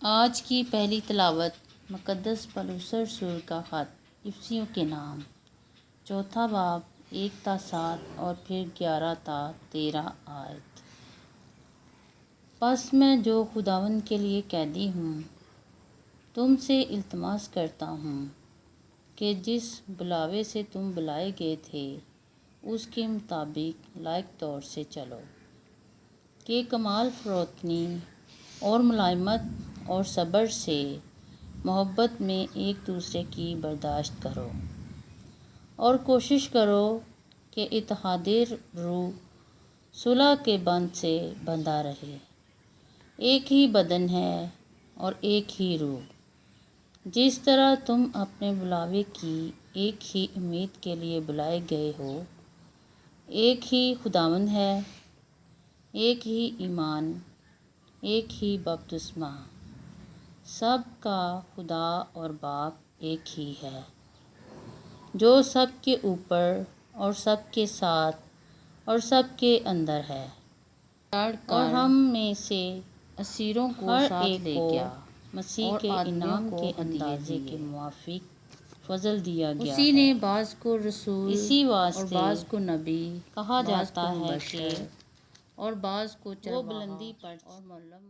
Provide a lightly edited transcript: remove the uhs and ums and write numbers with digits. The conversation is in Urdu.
آج کی پہلی تلاوت مقدس پلوسر سور کا خط افسیوں کے نام، چوتھا باب 1 تا 7 اور پھر 11 تا 13 آیت۔ پس میں جو خداوند کے لیے قیدی ہوں، تم سے التماس کرتا ہوں کہ جس بلاوے سے تم بلائے گئے تھے اس کے مطابق لائق طور سے چلو، کہ کمال فروتنی اور ملائمت اور صبر سے محبت میں ایک دوسرے کی برداشت کرو، اور کوشش کرو کہ اتحاد روح صلح کے بند سے بندھا رہے۔ ایک ہی بدن ہے اور ایک ہی روح، جس طرح تم اپنے بلاوے کی ایک ہی امید کے لیے بلائے گئے ہو، ایک ہی خداوند ہے، ایک ہی ایمان، ایک ہی بپتسمہ، سب کا خدا اور باپ ایک ہی ہے، جو سب کے اوپر اور سب کے ساتھ اور سب کے اندر ہے، اور ہم میں سے اسیروں کو ہر ایک کو مسیح کے انعام کے اندازے کے موافق فضل دیا گیا ہے۔ اسی نے بعض کو رسول، اسی واسطے اور بعض کو نبی کہا جاتا ہے کہ اور بعض کو وہ بلندی پر اور معلم